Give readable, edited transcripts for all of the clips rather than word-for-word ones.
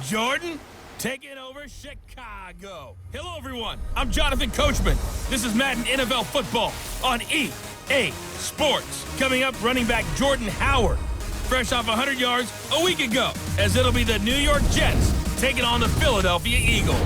Jordan taking over Chicago. Hello, everyone. I'm Jonathan Coachman. This is Madden NFL football on EA Sports. Coming up, running back Jordan Howard, fresh off 100 yards a week ago, as it'll be the New York Jets taking on the Philadelphia Eagles.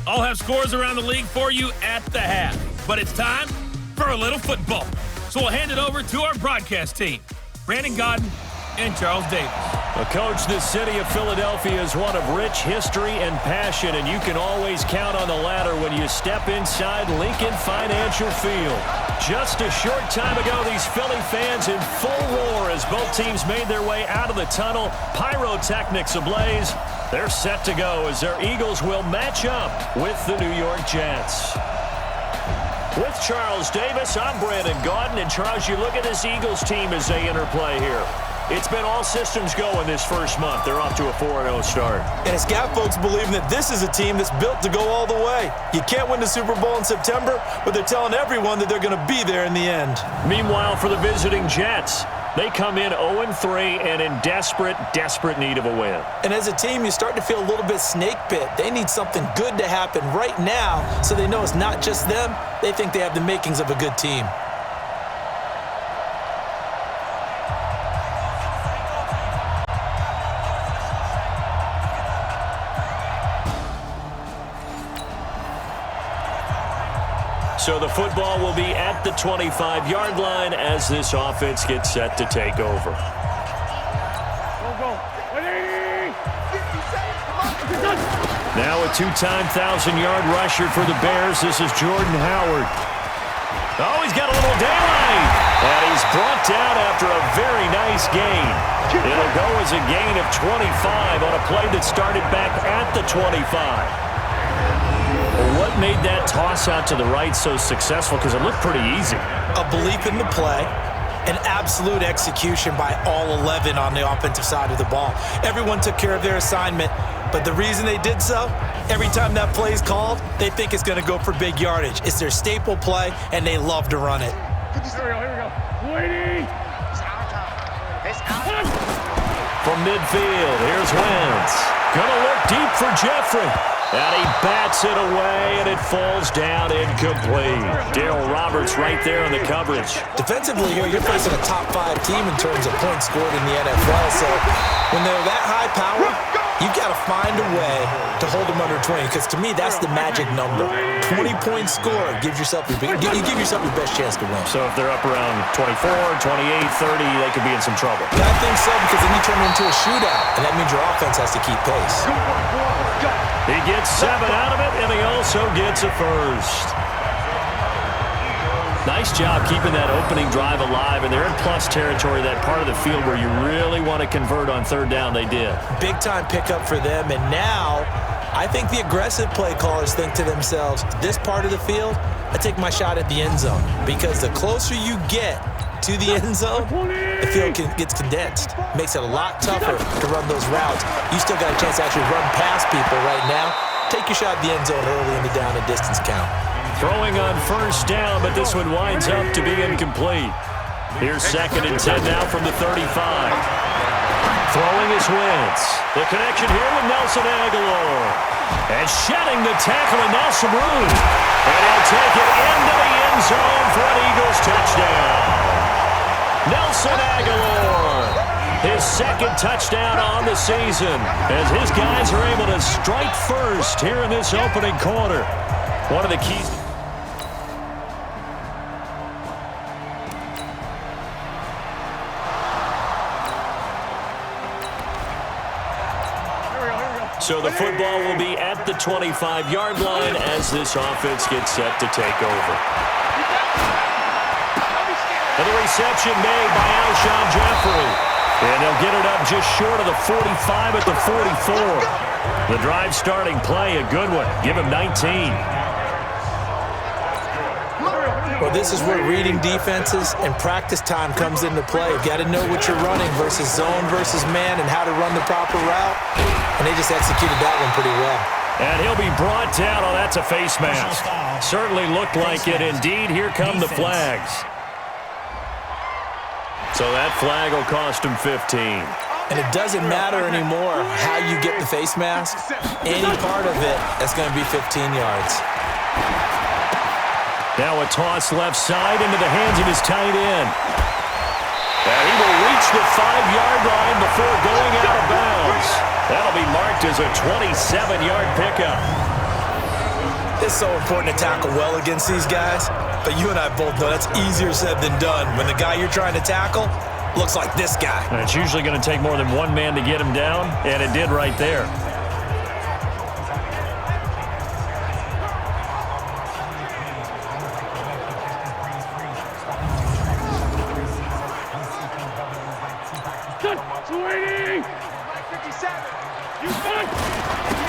I'll have scores around the league for you at the half, but it's time for a little football. So we'll hand it over to our broadcast team, Brandon Godden and Charles Davis. Well, Coach, the city of Philadelphia is one of rich history and passion, and you can always count on the latter when you step inside Lincoln Financial Field. Just a short time ago, these Philly fans in full roar as both teams made their way out of the tunnel. Pyrotechnics ablaze. They're set to go as their Eagles will match up with the New York Jets. With Charles Davis, I'm Brandon Godden, and Charles, you look at this Eagles team as they interplay here. It's been all systems go in this first month. They're off to a 4-0 start. And it's got folks believing that this is a team that's built to go all the way. You can't win the Super Bowl in September, but they're telling everyone that they're going to be there in the end. Meanwhile, for the visiting Jets, they come in 0-3 and in desperate need of a win. And as a team, you start to feel a little bit snake bit. They need something good to happen right now so they know it's not just them. They think they have the makings of a good team. So the football will be at the 25-yard line as this offense gets set to take over. Now a two-time 1,000-yard rusher for the Bears. This is Jordan Howard. Oh, he's got a little daylight. And he's brought down after a very nice gain. It'll go as a gain of 25 on a play that started back at the 25. What made that toss out to the right so successful? Because it looked pretty easy. A belief in the play, an absolute execution by all 11 on the offensive side of the ball. Everyone took care of their assignment, but the reason they did so, every time that play is called, they think it's going to go for big yardage. It's their staple play, and they love to run it. Here we go. Waiting. From midfield, here's Wentz. Gonna look deep for Jeffrey. And he bats it away, and it falls down incomplete. Darryl Roberts right there in the coverage. Defensively here, you're facing a top-5 team in terms of points scored in the NFL. So when they're that high power, you've got to find a way to hold them under 20. Because to me, that's the magic number. 20 points scored. You give yourself your best chance to win. So if they're up around 24, 28, 30, they could be in some trouble. Yeah, I think so, because then you turn it into a shootout, and that means your offense has to keep pace. He gets 7 out of it, and he also gets a first. Nice job keeping that opening drive alive, and they're in plus territory, that part of the field where you really want to convert on third down. They did. Big-time pickup for them, and now I think the aggressive play callers think to themselves, this part of the field, I take my shot at the end zone, because the closer you get to the end zone, the field gets condensed. Makes it a lot tougher to run those routes. You still got a chance to actually run past people right now. Take your shot at the end zone early in the down and distance count. Throwing on first down, but this one winds up to be incomplete. Here's 2nd and 10 now from the 35. Throwing is Wentz. The connection here with Nelson Aguilar. And shedding the tackle, and now some room. And he'll take it into the end zone for an Eagles touchdown. Nelson Aguilar, his 2nd touchdown on the season, as his guys are able to strike first here in this opening quarter. One of the keys. So the football will be at the 25-yard line as this offense gets set to take over. And the reception made by Alshon Jeffrey. And they'll get it up just short of the 45 at the 44. The drive starting play, a good one. Give him 19. Well, this is where reading defenses and practice time comes into play. You've got to know what you're running versus zone versus man and how to run the proper route. And they just executed that one pretty well. And he'll be brought down. Oh, that's a face mask. Certainly looked like it. Indeed, here come the flags. So that flag will cost him 15. And it doesn't matter anymore how you get the face mask. Any part of it, that's going to be 15 yards. Now a toss left side into the hands of his tight end. And he will reach the 5-yard line before going out of bounds. That'll be marked as a 27-yard pickup. It's so important to tackle well against these guys, but you and I both know that's easier said than done when the guy you're trying to tackle looks like this guy. And it's usually going to take more than one man to get him down, and it did right there.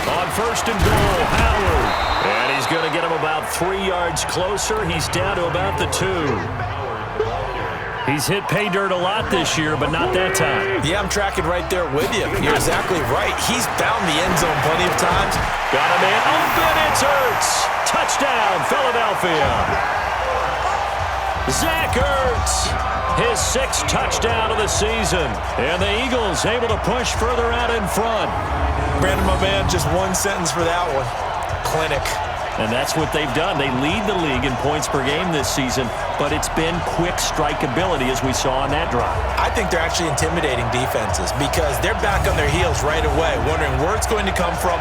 On first and goal, Howard. And he's going to get him about 3 yards closer. He's down to about the 2. He's hit pay dirt a lot this year, but not that time. Yeah, I'm tracking right there with you. You're exactly right. He's found the end zone plenty of times. Got a man open. It's Ertz. Touchdown, Philadelphia. Zach Ertz. His 6th touchdown of the season. And the Eagles able to push further out in front. Brandon, my man, just one sentence for that one. Clinic. And that's what they've done. They lead the league in points per game this season, but it's been quick strike ability as we saw on that drive. I think they're actually intimidating defenses because they're back on their heels right away, wondering where it's going to come from.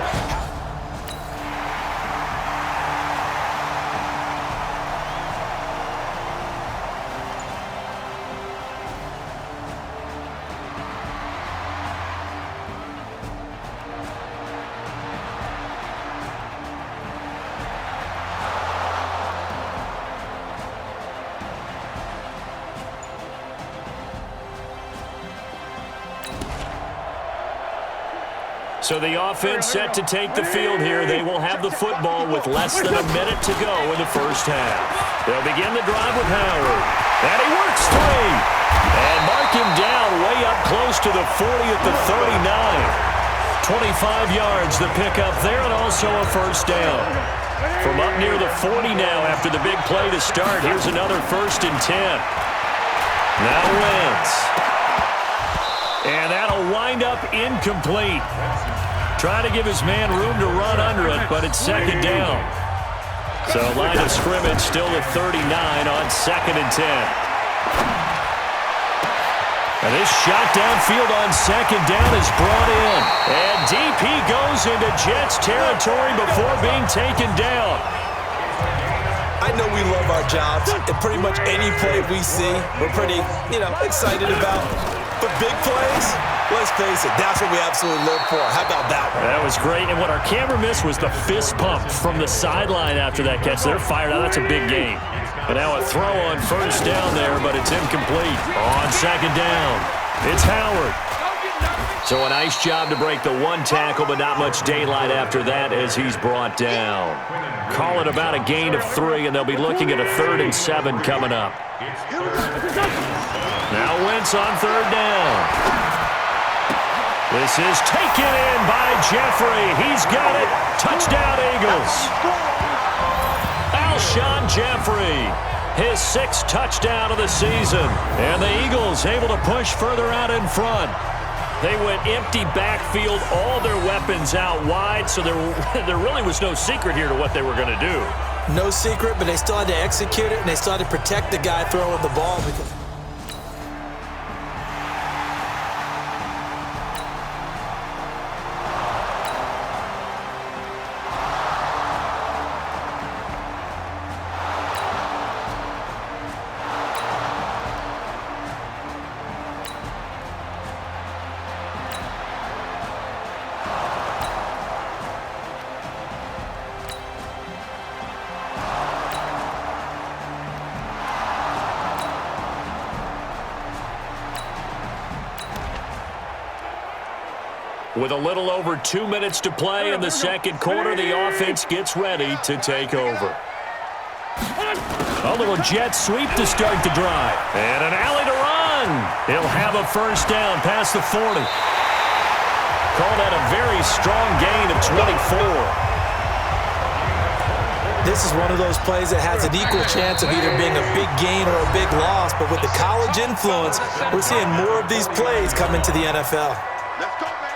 So the offense set to take the field here. They will have the football with less than a minute to go in the first half. They'll begin the drive with Howard. And he works 3. And mark him down way up close to the 40 at the 39. 25 yards the pickup there and also a first down. From up near the 40 now after the big play to start. Here's another 1st and 10. Now Wentz. And that'll wind up incomplete. Trying to give his man room to run under it, but it's 2nd down. So line of scrimmage still at 39 on 2nd and 10. And this shot downfield on 2nd down is brought in. And DP goes into Jets territory before being taken down. I know we love our jobs, and pretty much any play we see, we're pretty, excited about. But big plays, let's face it, that's what we absolutely live for. How about that one? That was great, and what our camera missed was the fist pump from the sideline after that catch. They're fired out. That's a big game. And now a throw on first down there, but it's incomplete. On 2nd down, it's Howard. So a nice job to break the 1 tackle, but not much daylight after that as he's brought down. Call it about a gain of 3, and they'll be looking at a 3rd and 7 coming up. Now Wentz on 3rd down. This is taken in by Jeffrey. He's got it. Touchdown, Eagles. Alshon Jeffrey, his 6th touchdown of the season. And the Eagles able to push further out in front. They went empty backfield, all their weapons out wide, so there really was no secret here to what they were going to do. No secret, but they still had to execute it, and they still had to protect the guy throwing the ball. With a little over 2 minutes to play in the second quarter, the offense gets ready to take over. A little jet sweep to start the drive. And an alley to run. He'll have a first down past the 40. Call that a very strong gain of 24. This is one of those plays that has an equal chance of either being a big gain or a big loss, but with the college influence, we're seeing more of these plays come into the NFL. Let's go, baby.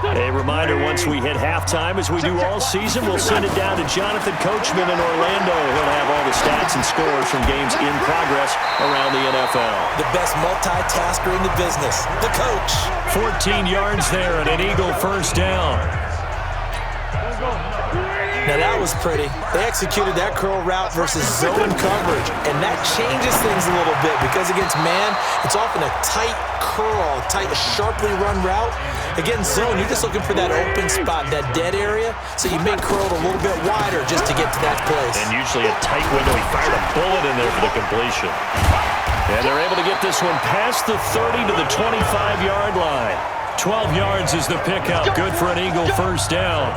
A reminder, once we hit halftime, as we do all season, we'll send it down to Jonathan Coachman in Orlando. He'll have all the stats and scores from games in progress around the NFL. The best multitasker in the business, the coach. 14 yards there and an Eagle first down. Now that was pretty. They executed that curl route versus zone coverage, and that changes things a little bit because against man, it's often a tight curl, tight, sharply run route. Against zone, you're just looking for that open spot, that dead area, so you may curl it a little bit wider just to get to that place. And usually a tight window. He fired a bullet in there for the completion. And they're able to get this one past the 30 to the 25-yard line. 12 yards is the pickup. Good for an Eagle first down.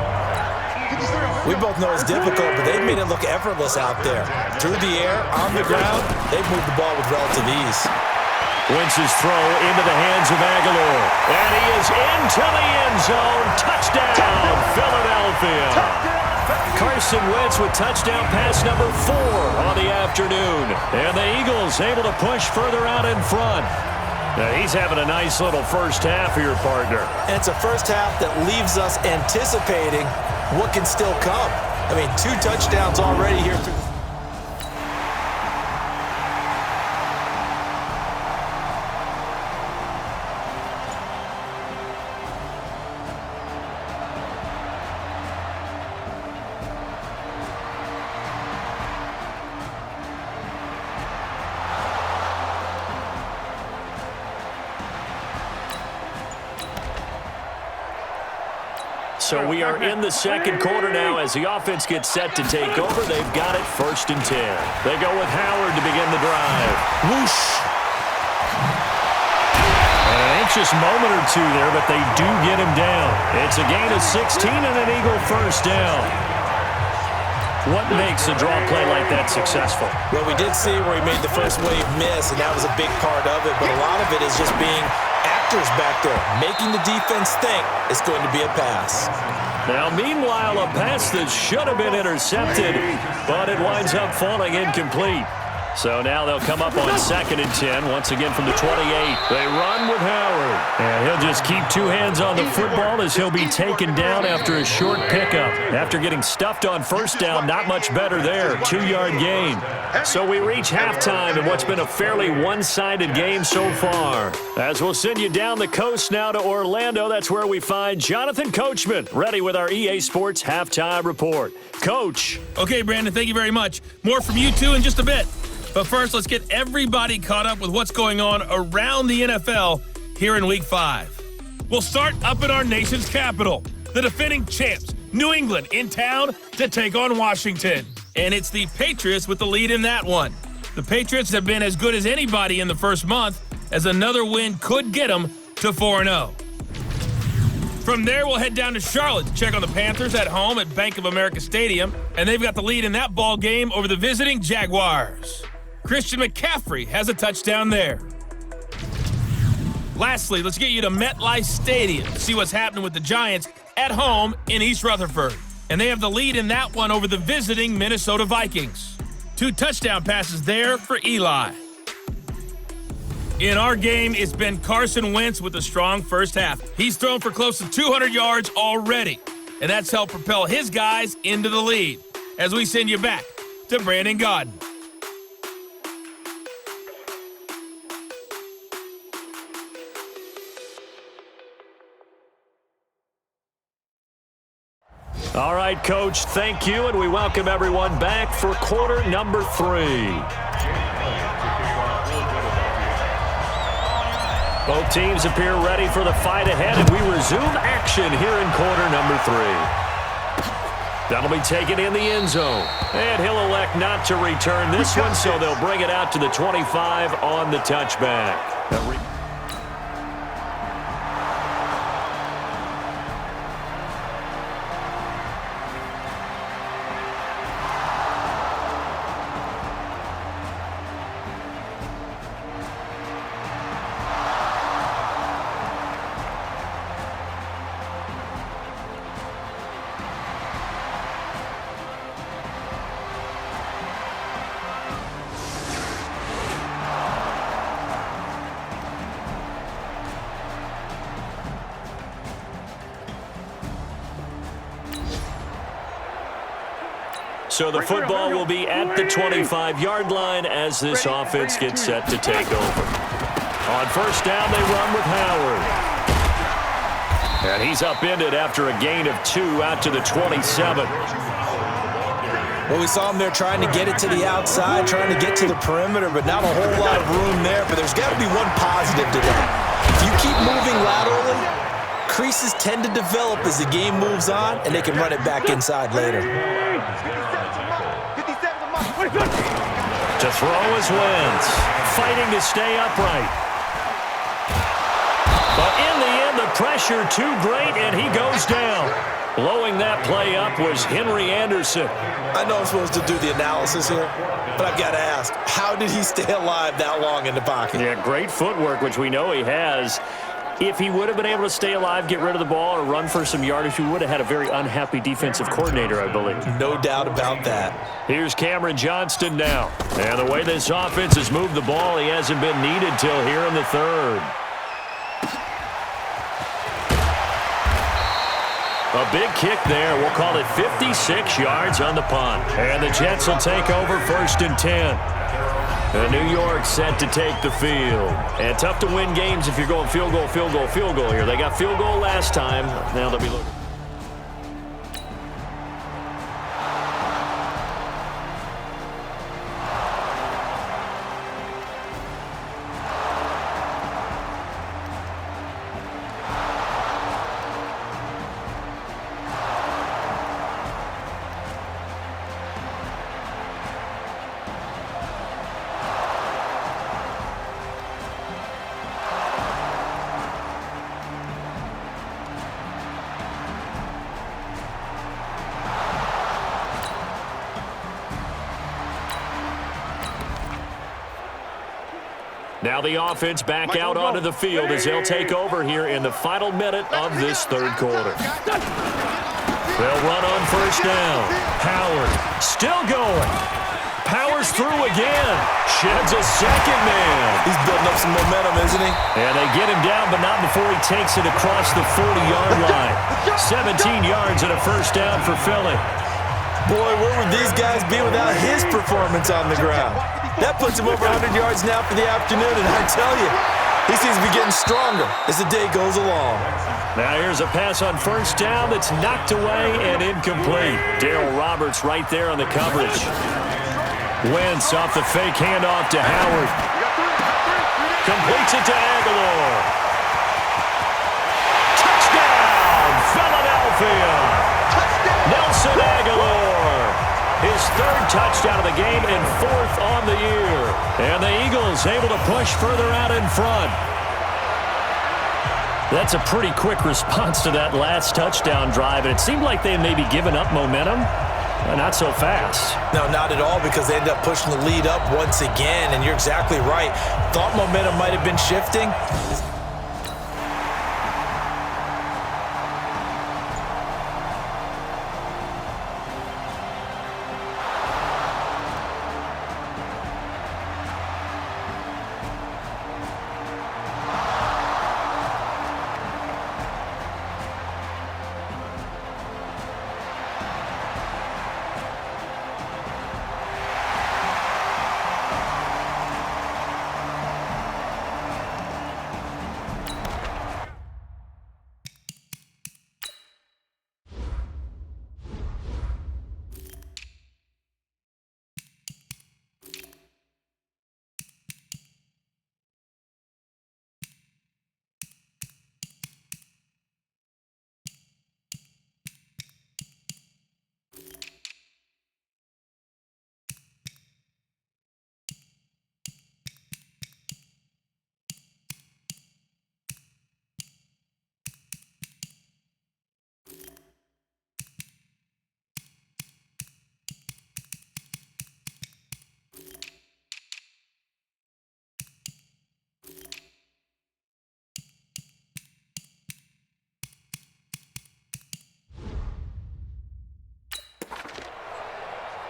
We both know it's difficult, but they've made it look effortless out there. Through the air, on the ground, they've moved the ball with relative ease. Wentz's throw into the hands of Aguilar. And he is into the end zone. Touchdown, Philadelphia. Carson Wentz with touchdown pass number 4 on the afternoon. And the Eagles able to push further out in front. Now he's having a nice little first half here, partner. And it's a first half that leaves us anticipating what can still come. I mean, 2 touchdowns already here through. So we are in the second quarter now as the offense gets set to take over. They've got it 1st and 10. They go with Howard to begin the drive. Whoosh. An anxious moment or two there, but they do get him down. It's a gain of 16 and an Eagle first down. What makes a draw play like that successful? Well, we did see where he made the first wave miss, and that was a big part of it, but a lot of it is just being actors back there, making the defense think it's going to be a pass. Now, meanwhile, a pass that should have been intercepted, but it winds up falling incomplete. So now they'll come up on 2nd and 10, once again from the 28. They run with Howard. And he'll just keep 2 hands on the football as he'll be taken down after a short pickup. After getting stuffed on first down, not much better there. 2-yard gain. So we reach halftime in what's been a fairly one-sided game so far. As we'll send you down the coast now to Orlando, that's where we find Jonathan Coachman, ready with our EA Sports Halftime Report. Coach. Okay, Brandon, thank you very much. More from you two in just a bit. But first, let's get everybody caught up with what's going on around the NFL here in Week 5. We'll start up in our nation's capital. The defending champs, New England, in town to take on Washington. And it's the Patriots with the lead in that one. The Patriots have been as good as anybody in the first month, as another win could get them to 4-0. From there, we'll head down to Charlotte to check on the Panthers at home at Bank of America Stadium. And they've got the lead in that ball game over the visiting Jaguars. Christian McCaffrey has a touchdown there. Lastly, let's get you to MetLife Stadium to see what's happening with the Giants at home in East Rutherford. And they have the lead in that one over the visiting Minnesota Vikings. 2 touchdown passes there for Eli. In our game, it's been Carson Wentz with a strong first half. He's thrown for close to 200 yards already, and that's helped propel his guys into the lead. As we send you back to Brandon Gaudin. All right, Coach, thank you, and we welcome everyone back for quarter number 3. Both teams appear ready for the fight ahead, and we resume action here in quarter number 3. That'll be taken in the end zone. And he'll elect not to return this one, so they'll bring it out to the 25 on the touchback. So the football will be at the 25-yard line as this offense gets set to take over. On first down, they run with Howard. And he's upended after a gain of 2 out to the 27. Well, we saw him there trying to get it to the outside, trying to get to the perimeter, but not a whole lot of room there. But there's got to be one positive to that. If you keep moving laterally, creases tend to develop as the game moves on, and they can run it back inside later. To throw is Wentz, fighting to stay upright. But in the end, the pressure too great, and he goes down. Blowing that play up was Henry Anderson. I know I'm supposed to do the analysis here, but I've got to ask, how did he stay alive that long in the pocket? Yeah, great footwork, which we know he has. If he would have been able to stay alive, get rid of the ball, or run for some yardage, he would have had a very unhappy defensive coordinator, I believe. No doubt about that. Here's Cameron Johnston now. And the way this offense has moved the ball, he hasn't been needed till here in the third. A big kick there. We'll call it 56 yards on the punt. And the Jets will take over 1st and 10. And New York set to take the field. And tough to win games if you're going field goal, field goal, field goal here. They got field goal last time. Now they'll be looking. Now the offense back out onto the field as they'll take over here in the final minute of this third quarter. They'll run on first down. Howard still going. Powers through again. Sheds a second man. He's building up some momentum, isn't he? And they get him down, but not before he takes it across the 40-yard line. 17 yards and a first down for Philly. Boy, where would these guys be without his performance on the ground? That puts him over 100 yards now for the afternoon, and I tell you, he seems to be getting stronger as the day goes along. Now here's a pass on first down that's knocked away and incomplete. Darryl Roberts right there on the coverage. Wentz off the fake handoff to Howard. Completes it to Aguilar. Touchdown, Philadelphia! Nelson Aguilar. His 3rd touchdown of the game and 4th on the year. And the Eagles able to push further out in front. That's a pretty quick response to that last touchdown drive. And it seemed like they may be giving up momentum. Not so fast. No, not at all, because they ended up pushing the lead up once again. And you're exactly right. Thought momentum might have been shifting.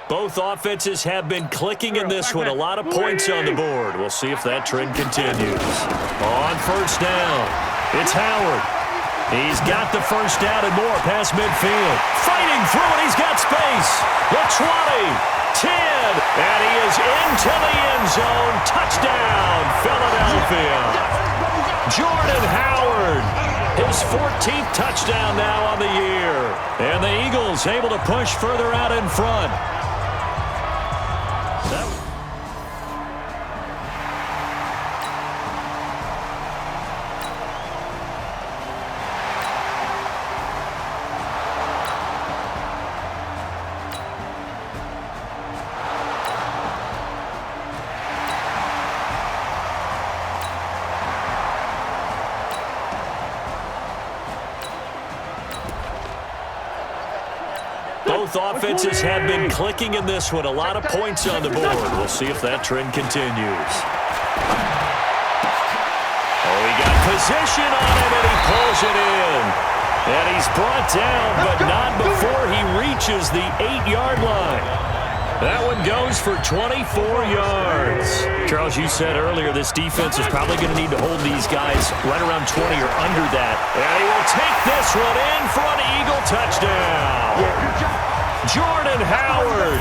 Both offenses have been clicking in this one. A lot of points on the board. We'll see if that trend continues. On first down, it's Howard. He's got the first down and more past midfield. Fighting through it. He's got space. The 20, 10, and he is into the end zone. Touchdown, Philadelphia. Jordan Howard, his 14th touchdown now on the year. And the Eagles able to push further out in front. Both offenses have been clicking in this one. A lot of points on the board. We'll see if that trend continues. Oh, he got position on him, and he pulls it in. And he's brought down, but not before he reaches the 8-yard line. That one goes for 24 yards. Charles, you said earlier this defense is probably going to need to hold these guys right around 20 or under that. And he will take this one in for an Eagle touchdown. Jordan Howard,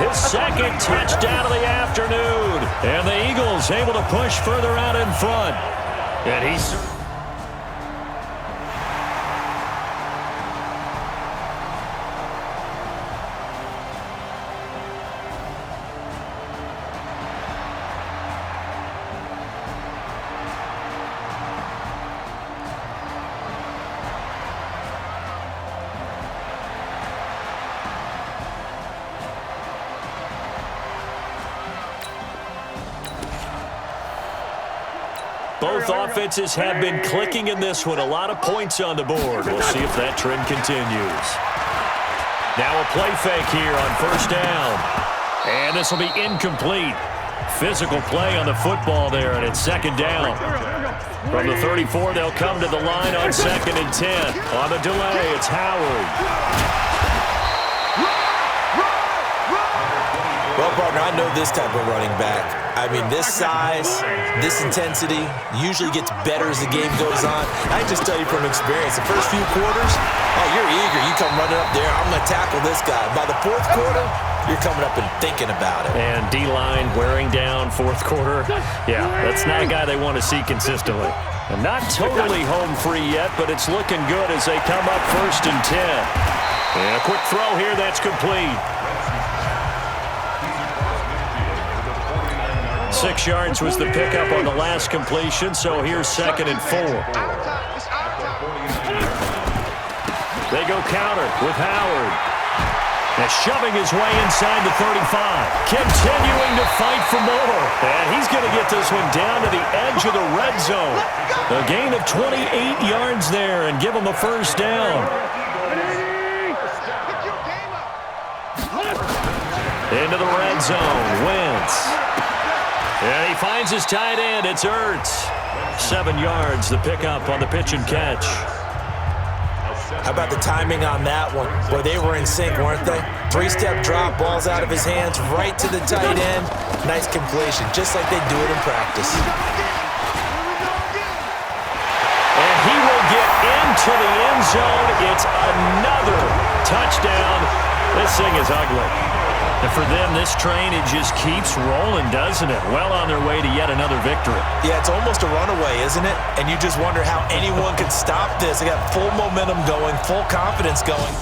his second touchdown of the afternoon. And the Eagles able to push further out in front. And he's... Both offenses have been clicking in this one. A lot of points on the board. We'll see if that trend continues. Now a play fake here on first down. And this will be incomplete. Physical play on the football there, and it's second down. From the 34, they'll come to the line on 2nd and 10. On the delay, it's Howard. Well, partner, I know this type of running back. I mean, this size, this intensity usually gets better as the game goes on. I can just tell you from experience, the first few quarters, oh, you're eager. You come running up there, I'm going to tackle this guy. By the fourth quarter, you're coming up and thinking about it. And D-line wearing down fourth quarter. Yeah, that's not a guy they want to see consistently. And not totally home free yet, but it's looking good as they come up 1st and 10. And a quick throw here, that's complete. 6 yards was the pickup on the last completion, so here's 2nd and 4. They go counter with Howard. And shoving his way inside the 35. Continuing to fight for more. And he's going to get this one down to the edge of the red zone. A gain of 28 yards there and give him a first down. Into the red zone. Wentz. And he finds his tight end. It's Ertz. 7 yards, the pickup on the pitch and catch. How about the timing on that one? Boy, they were in sync, weren't they? 3-step drop, balls out of his hands, right to the tight end. Nice completion, just like they do it in practice. And he will get into the end zone. It's another touchdown. This thing is ugly. And for them, this train, it just keeps rolling, doesn't it? Well on their way to yet another victory. Yeah, it's almost a runaway, isn't it? And you just wonder how anyone can stop this. They got full momentum going, full confidence going.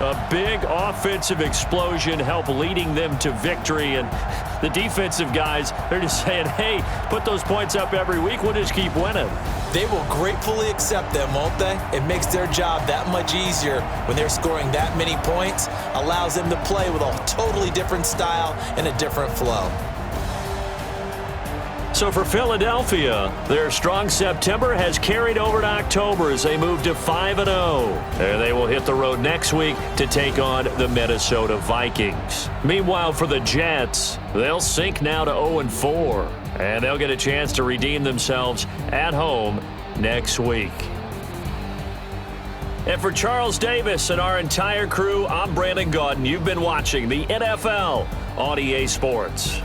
A big offensive explosion helped leading them to victory. And the defensive guys, they're just saying, hey, put those points up every week. We'll just keep winning. They will gratefully accept them, won't they? It makes their job that much easier when they're scoring that many points. Allows them to play with a totally different style and a different flow. So for Philadelphia, their strong September has carried over to October as they move to 5-0. And they will hit the road next week to take on the Minnesota Vikings. Meanwhile, for the Jets, they'll sink now to 0-4. And they'll get a chance to redeem themselves at home next week. And for Charles Davis and our entire crew, I'm Brandon Gaudin. You've been watching the NFL on EA Sports.